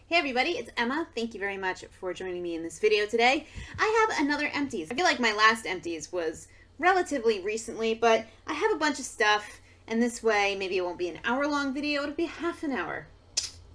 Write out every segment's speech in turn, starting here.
Hey everybody, it's Emma. Thank you very much for joining me in this video today. I have another Empties. I feel like my last Empties was relatively recently, but I have a bunch of stuff, and this way maybe it won't be an hour-long video, it'll be half an hour.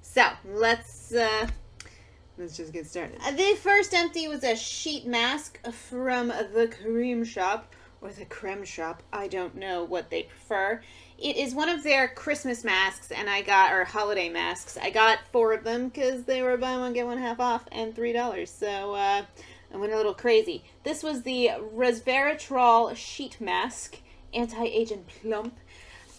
So, let's just get started. The first Empty was a sheet mask from the Creme shop, or the Creme shop. I don't know what they prefer. It is one of their Christmas masks, and or holiday masks. I got 4 of them because they were buy one, get one half off and $3. So, I went a little crazy. This was the Resveratrol sheet mask, anti-age and plump.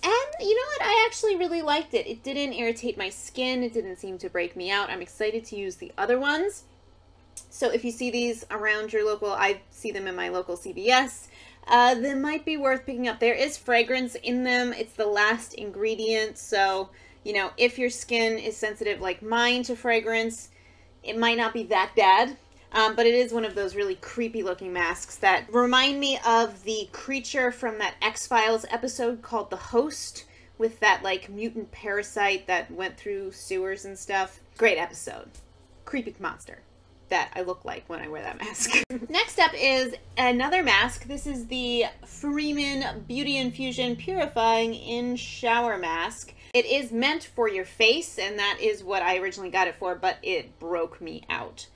And you know what? I actually really liked it. It didn't irritate my skin. It didn't seem to break me out. I'm excited to use the other ones. So if you see these around your local, I see them in my local CVS. They might be worth picking up. There is fragrance in them. It's the last ingredient. So, you know, if your skin is sensitive like mine to fragrance, it might not be that bad. But it is one of those really creepy looking masks that remind me of the creature from that X-Files episode called The Host, with that like mutant parasite that went through sewers and stuff. Great episode. Creepy monster that I look like when I wear that mask. Next up is another mask. This is the Freeman Beauty Infusion Purifying in Shower Mask. It is meant for your face, and that is what I originally got it for, but it broke me out.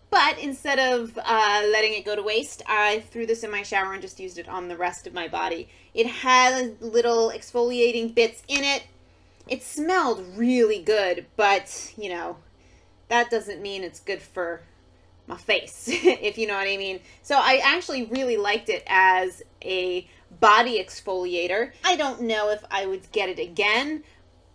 But instead of letting it go to waste, I threw this in my shower and just used it on the rest of my body. It had little exfoliating bits in it. It smelled really good, but, you know, that doesn't mean it's good for my face, if you know what I mean. So I actually really liked it as a body exfoliator. I don't know if I would get it again,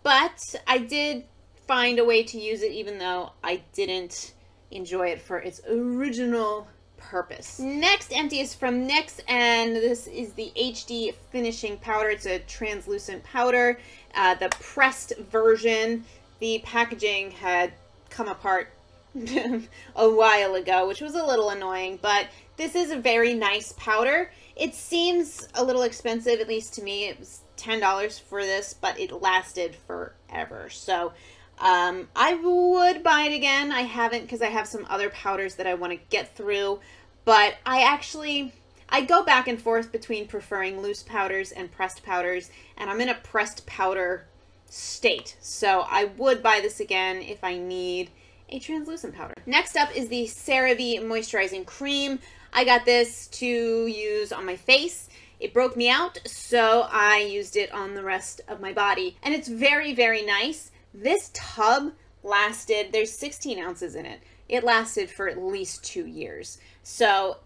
but I did find a way to use it even though I didn't enjoy it for its original purpose. Next Empty is from NYX, and this is the HD Finishing Powder. It's a translucent powder, the pressed version. The packaging had come apart a while ago, which was a little annoying, but this is a very nice powder. It seems a little expensive, at least to me. It was $10 for this, but it lasted forever. So I would buy it again. I haven't because I have some other powders that I want to get through, but I go back and forth between preferring loose powders and pressed powders, and I'm in a pressed powder state. So I would buy this again if I need a translucent powder. Next up is the Cerave Moisturizing Cream. I got this to use on my face. It broke me out, so I used it on the rest of my body. And it's very, very nice. This tub lasted, there's 16 ounces in it. It lasted for at least 2 years. So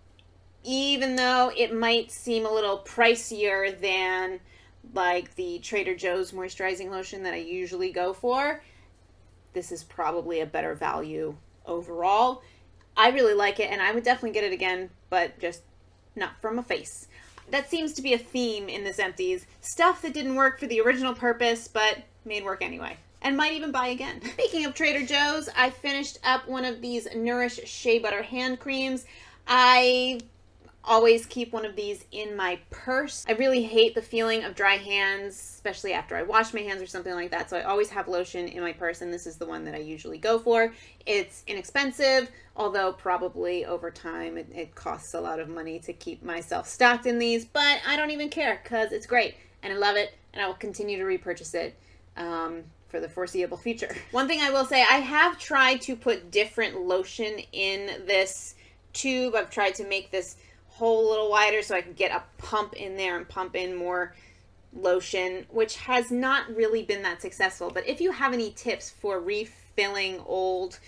even though it might seem a little pricier than like the Trader Joe's moisturizing lotion that I usually go for, this is probably a better value overall. I really like it, and I would definitely get it again, but just not for my face. That seems to be a theme in this Empties. Stuff that didn't work for the original purpose, but made work anyway. And might even buy again. Speaking of Trader Joe's, I finished up one of these Nourish Shea Butter hand creams. I always keep one of these in my purse. I really hate the feeling of dry hands, especially after I wash my hands or something like that, so I always have lotion in my purse, and this is the one that I usually go for. It's inexpensive, although probably over time it costs a lot of money to keep myself stocked in these, but I don't even care because it's great, and I love it, and I will continue to repurchase it for the foreseeable future. One thing I will say, I have tried to put different lotion in this tube. I've tried to make this hole a little wider so I can get a pump in there and pump in more lotion, which has not really been that successful. But if you have any tips for refilling old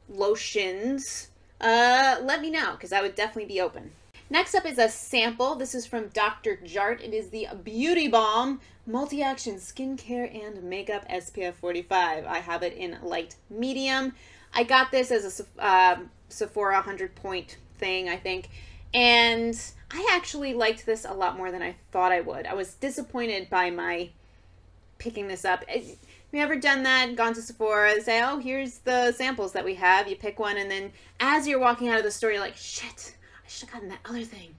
lotions, let me know, because I would definitely be open. Next up is a sample. This is from Dr. Jart. It is the Beauty Balm Multi-Action Skincare and Makeup SPF 45. I have it in light medium. I got this as a Sephora 100-point thing, I think. And I actually liked this a lot more than I thought I would. I was disappointed by my picking this up. Have you ever done that? Gone to Sephora, they say, oh, here's the samples that we have. You pick one, and then as you're walking out of the store, you're like, shit, I should have gotten that other thing.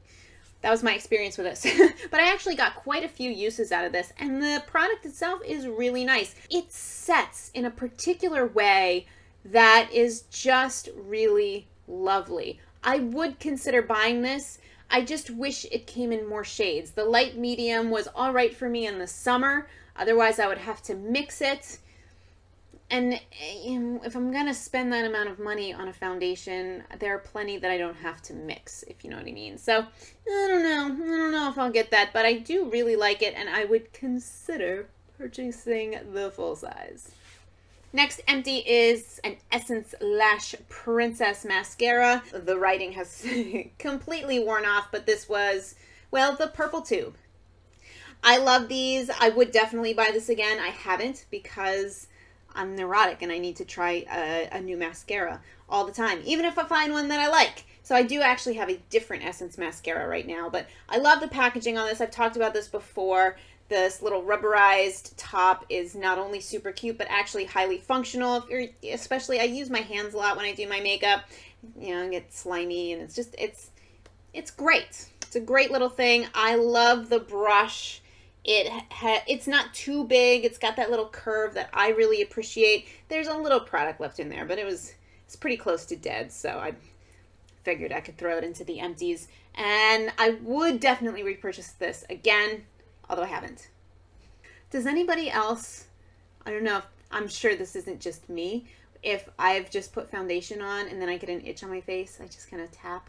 That was my experience with this. But I actually got quite a few uses out of this, and the product itself is really nice. It sets in a particular way that is just really lovely. I would consider buying this. I just wish it came in more shades. The light medium was all right for me in the summer. Otherwise, I would have to mix it. And you know, if I'm going to spend that amount of money on a foundation, there are plenty that I don't have to mix, if you know what I mean. So, I don't know if I'll get that, but I do really like it, and I would consider purchasing the full size. Next empty is an Essence Lash Princess Mascara. The writing has completely worn off, but this was, well, the purple tube. I love these. I would definitely buy this again. I haven't because I'm neurotic and I need to try a new mascara all the time, even if I find one that I like. So I do actually have a different Essence mascara right now, but I love the packaging on this. I've talked about this before. This little rubberized top is not only super cute, but actually highly functional. If you're, especially, I use my hands a lot when I do my makeup. You know, I get slimy, and it's just, it's great. It's a great little thing. I love the brush. It's not too big. It's got that little curve that I really appreciate. There's a little product left in there, but it's pretty close to dead, so I figured I could throw it into the empties. And I would definitely repurchase this again, although I haven't. Does anybody else, I don't know, I'm sure this isn't just me, if I've just put foundation on and then I get an itch on my face, I just kind of tap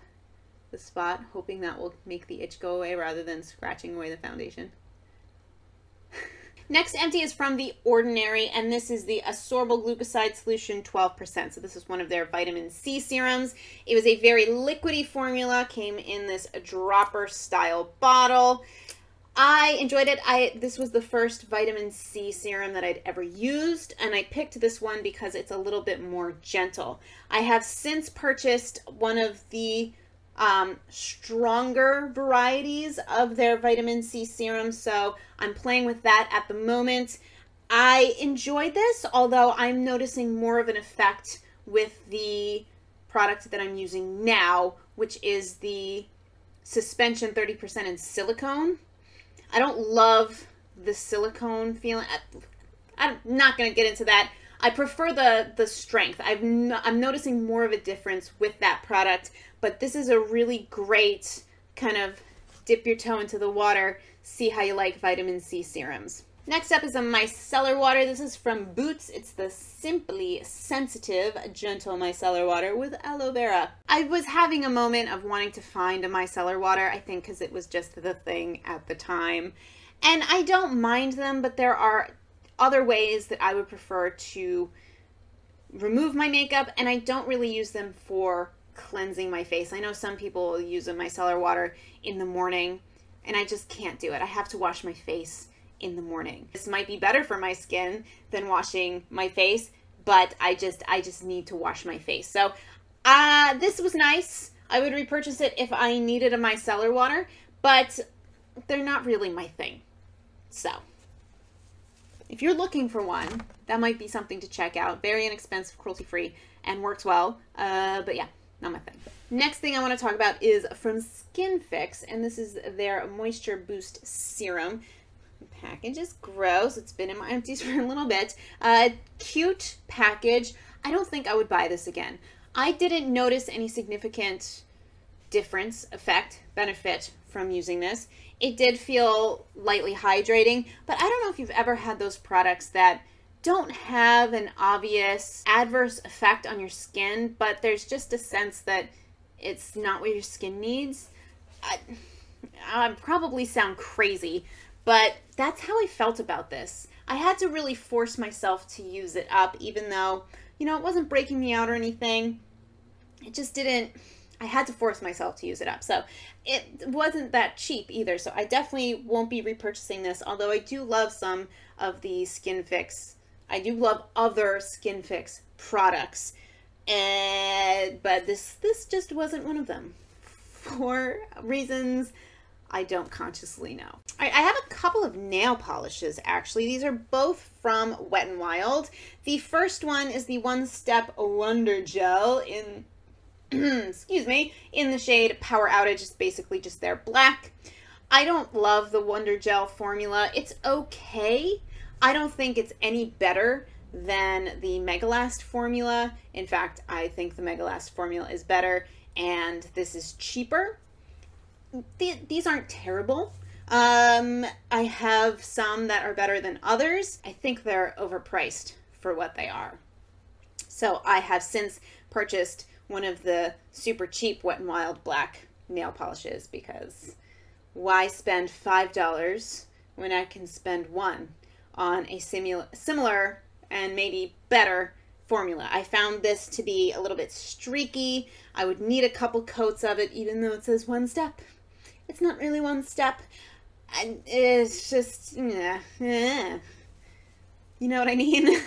the spot, hoping that will make the itch go away rather than scratching away the foundation. Next empty is from The Ordinary, and this is the Ascorbyl Glucoside Solution 12%. So this is one of their vitamin C serums. It was a very liquidy formula, came in this dropper style bottle. I enjoyed it. This was the first vitamin C serum that I'd ever used, and I picked this one because it's a little bit more gentle. I have since purchased one of the stronger varieties of their vitamin C serum, so I'm playing with that at the moment. I enjoyed this, although I'm noticing more of an effect with the product that I'm using now, which is the suspension 30% in silicone. I don't love the silicone feeling. I'm not going to get into that. I prefer the strength. I'm noticing more of a difference with that product, but this is a really great kind of dip your toe into the water, see how you like vitamin C serums. Next up is a micellar water. This is from Boots. It's the Simply Sensitive Gentle Micellar Water with aloe vera. I was having a moment of wanting to find a micellar water, I think because it was just the thing at the time. And I don't mind them, but there are other ways that I would prefer to remove my makeup, and I don't really use them for cleansing my face. I know some people use a micellar water in the morning, and I just can't do it. I have to wash my face in the morning. This might be better for my skin than washing my face, but I just need to wash my face. So this was nice. I would repurchase it if I needed a micellar water, but they're not really my thing. So if you're looking for one, that might be something to check out. Very inexpensive, cruelty-free, and works well. But yeah, not my thing. Next thing I want to talk about is from Skinfix, and this is their Moisture Boost Serum. The package is gross. It's been in my empties for a little bit. Cute package. I don't think I would buy this again. I didn't notice any significant difference, effect, benefit from using this. It did feel lightly hydrating, but I don't know if you've ever had those products that don't have an obvious adverse effect on your skin, but there's just a sense that it's not what your skin needs. I probably sound crazy, but that's how I felt about this. I had to really force myself to use it up, even though, you know, it wasn't breaking me out or anything. It just didn't, I had to force myself to use it up. So it wasn't that cheap either. So I definitely won't be repurchasing this, although I do love some of the Skinfix. I do love other Skinfix products, but this just wasn't one of them for reasons I don't consciously know. I have a couple of nail polishes, actually. These are both from Wet n Wild. The first one is the One Step Wonder Gel in, excuse me, in the shade Power Outage. It's basically just their black. I don't love the Wonder Gel formula. It's okay. I don't think it's any better than the MegaLast formula. In fact, I think the MegaLast formula is better, and this is cheaper. These aren't terrible. I have some that are better than others. I think they're overpriced for what they are. So I have since purchased one of the super cheap Wet n Wild black nail polishes, because why spend $5 when I can spend $1 on a similar and maybe better formula. I found this to be a little bit streaky. I would need a couple coats of it, even though it says 1 step. It's not really 1 step. And it's just, you know what I mean?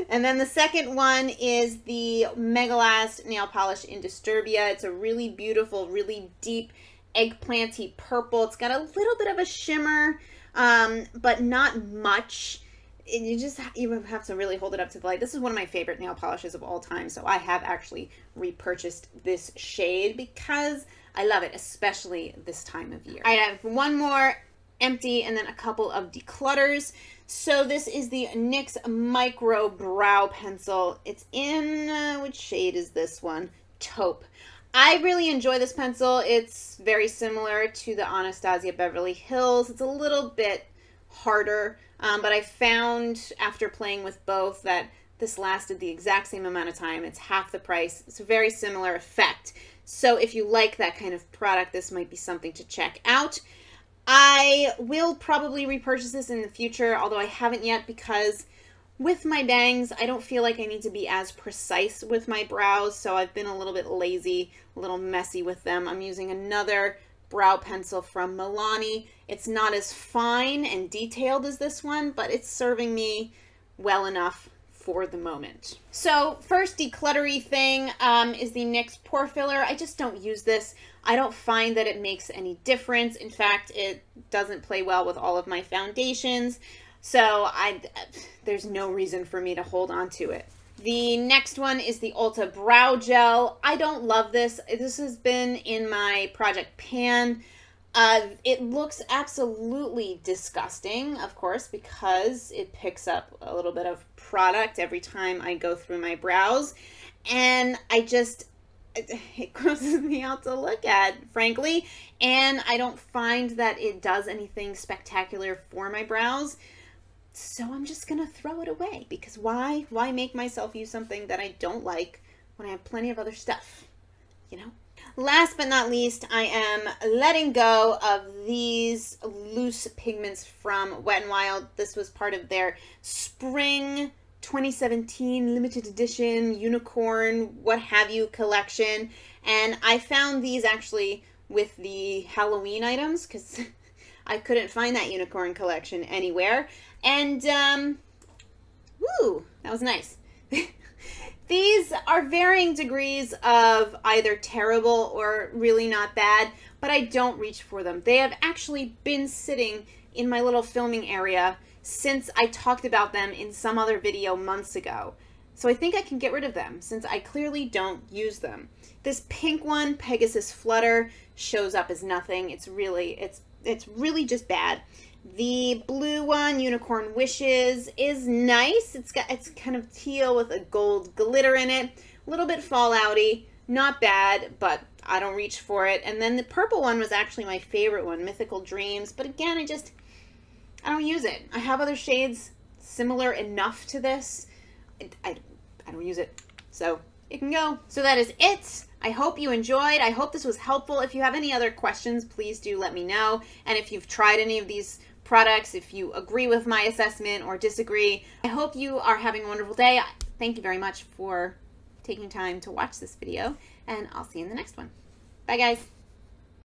And then the second one is the MegaLast nail polish in Disturbia. It's a really beautiful, really deep eggplanty purple. It's got a little bit of a shimmer, but not much. You have to really hold it up to the light. This is one of my favorite nail polishes of all time, so I have actually repurchased this shade because I love it, especially this time of year. I have one more empty and then a couple of declutters. So this is the NYX Micro Brow Pencil. It's in, which shade is this one? Taupe. I really enjoy this pencil. It's very similar to the Anastasia Beverly Hills. It's a little bit harder, but I found after playing with both that this lasted the exact same amount of time. It's half the price. It's a very similar effect. So if you like that kind of product, this might be something to check out. I will probably repurchase this in the future, although I haven't yet, because with my bangs, I don't feel like I need to be as precise with my brows, so I've been a little bit lazy, a little messy with them. I'm using another brow pencil from Milani. It's not as fine and detailed as this one, but it's serving me well enough for the moment. So first decluttery thing is the NYX Pore Filler. I just don't use this. I don't find that it makes any difference. In fact, it doesn't play well with all of my foundations. So there's no reason for me to hold on to it. The next one is the Ulta Brow Gel. I don't love this. This has been in my project pan. It looks absolutely disgusting, of course, because it picks up a little bit of product every time I go through my brows. And it grosses me out to look at, frankly. And I don't find that it does anything spectacular for my brows. So I'm just going to throw it away, because why make myself use something that I don't like when I have plenty of other stuff, you know? Last but not least, I am letting go of these loose pigments from Wet n Wild. This was part of their spring 2017 limited edition unicorn what have you collection, and I found these actually with the Halloween items because I couldn't find that unicorn collection anywhere. And woo, that was nice. These are varying degrees of either terrible or really not bad, but I don't reach for them. They have actually been sitting in my little filming area since I talked about them in some other video months ago. So I think I can get rid of them since I clearly don't use them. This pink one, Pegasus Flutter, shows up as nothing. It's really just bad. The blue one, Unicorn Wishes, is nice. It's kind of teal with a gold glitter in it. A little bit fallouty, not bad, but I don't reach for it. And then the purple one was actually my favorite one, Mythical Dreams. But again, I don't use it. I have other shades similar enough to this. I don't use it. So it can go. So that is it. I hope you enjoyed. I hope this was helpful. If you have any other questions, please do let me know. And if you've tried any of these products, if you agree with my assessment or disagree, I hope you are having a wonderful day. Thank you very much for taking time to watch this video, and I'll see you in the next one. Bye, guys.